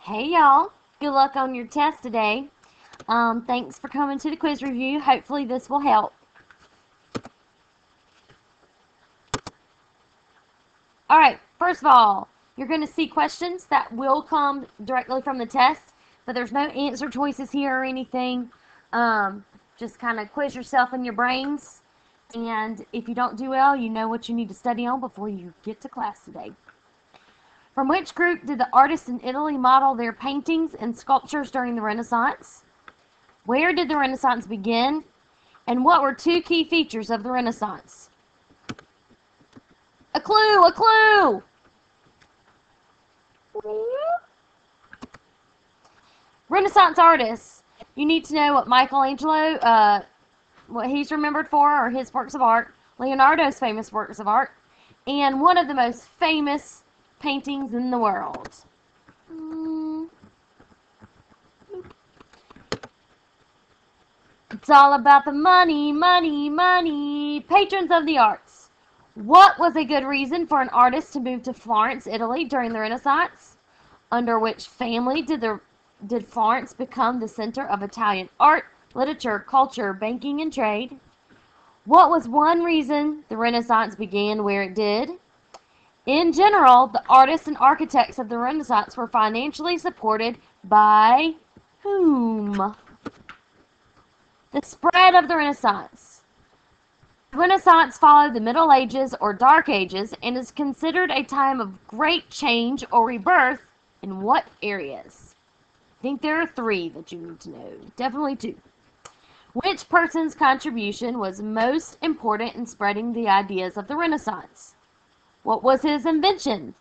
Hey y'all, good luck on your test today. Thanks for coming to the quiz review. Hopefully this will help. Alright, first of all, you're going to see questions that will come directly from the test, but there's no answer choices here or anything. Just kind of quiz yourself in your brains, and if you don't do well, you know what you need to study on before you get to class today. From which group did the artists in Italy model their paintings and sculptures during the Renaissance? Where did the Renaissance begin? And what were two key features of the Renaissance? A clue! A clue! Renaissance artists. You need to know what Michelangelo, what he's remembered for, or his works of art, Leonardo's famous works of art, and one of the most famous paintings in the world. It's all about the money, money, money. Patrons of the arts. What was a good reason for an artist to move to Florence, Italy during the Renaissance? Under which family did Florence become the center of Italian art, literature, culture, banking, and trade? What was one reason the Renaissance began where it did? In general, the artists and architects of the Renaissance were financially supported by whom? The spread of the Renaissance. The Renaissance followed the Middle Ages or Dark Ages and is considered a time of great change or rebirth in what areas? I think there are three that you need to know. Definitely two. Which person's contribution was most important in spreading the ideas of the Renaissance? What was his invention?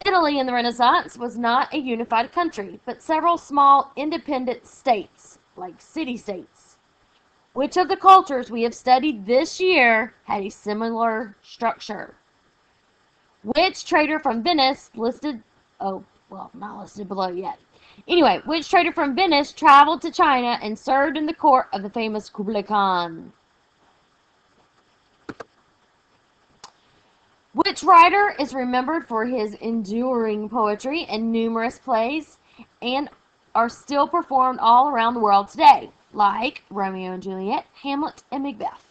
Italy in the Renaissance was not a unified country, but several small independent states, like city-states. Which of the cultures we have studied this year had a similar structure? Which trader from Venice not listed below yet. Anyway, which trader from Venice traveled to China and served in the court of the famous Kublai Khan? Which writer is remembered for his enduring poetry and numerous plays and are still performed all around the world today, like Romeo and Juliet, Hamlet, and Macbeth?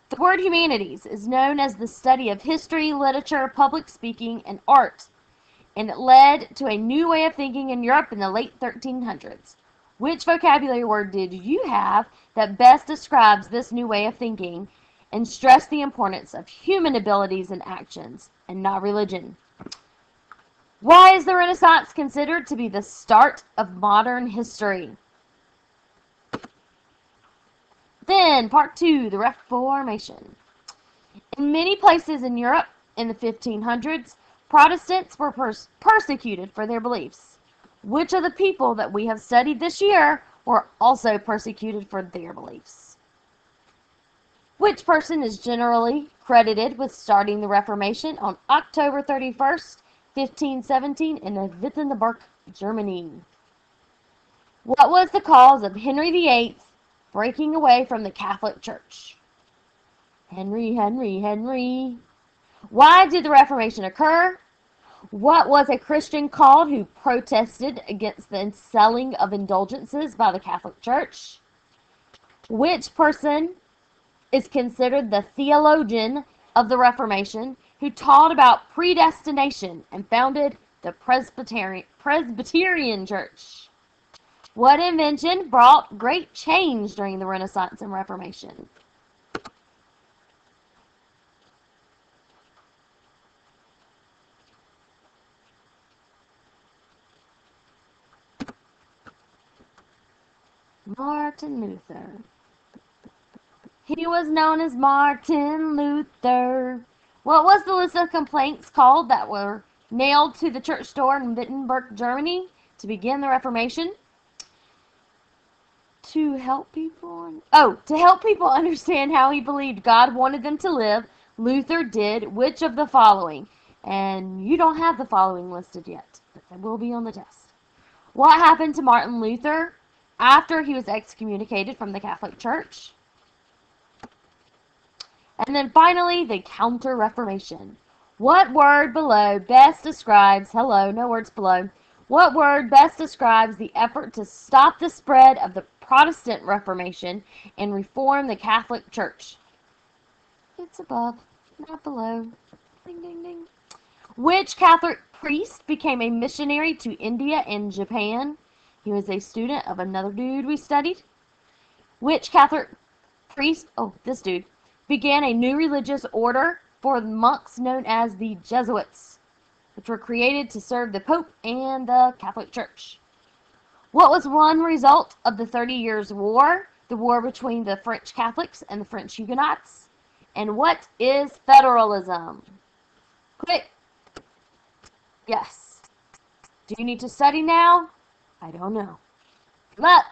The word humanities is known as the study of history, literature, public speaking, and art, and it led to a new way of thinking in Europe in the late 1300s. Which vocabulary word did you have that best describes this new way of thinking and stress the importance of human abilities and actions, and not religion? Why is the Renaissance considered to be the start of modern history? Then, part 2, the Reformation. In many places in Europe in the 1500s, Protestants were persecuted for their beliefs. Which of the people that we have studied this year were also persecuted for their beliefs? Which person is generally credited with starting the Reformation on October 31st, 1517 in Wittenberg, Germany? What was the cause of Henry VIII breaking away from the Catholic Church? Henry. Why did the Reformation occur? What was a Christian called who protested against the selling of indulgences by the Catholic Church? Which person is considered the theologian of the Reformation who taught about predestination and founded the Presbyterian Church? What invention brought great change during the Renaissance and Reformation? Martin Luther. He was known as Martin Luther. What was the list of complaints called that were nailed to the church door in Wittenberg, Germany to begin the Reformation? To help people understand how he believed God wanted them to live, Luther did which of the following? And you don't have the following listed yet, but they will be on the test. What happened to Martin Luther after he was excommunicated from the Catholic Church? And then finally, the Counter-Reformation. What word below best describes, hello, no words below. What word best describes the effort to stop the spread of the Protestant Reformation and reform the Catholic Church? It's above, not below. Ding, ding, ding. Which Catholic priest became a missionary to India and Japan? He was a student of another dude we studied. Which Catholic priest, oh, this dude, began a new religious order for monks known as the Jesuits, which were created to serve the Pope and the Catholic Church? What was one result of the 30 Years' War, the war between the French Catholics and the French Huguenots? And what is federalism? Quick. Yes. Do you need to study now? I don't know. Good luck.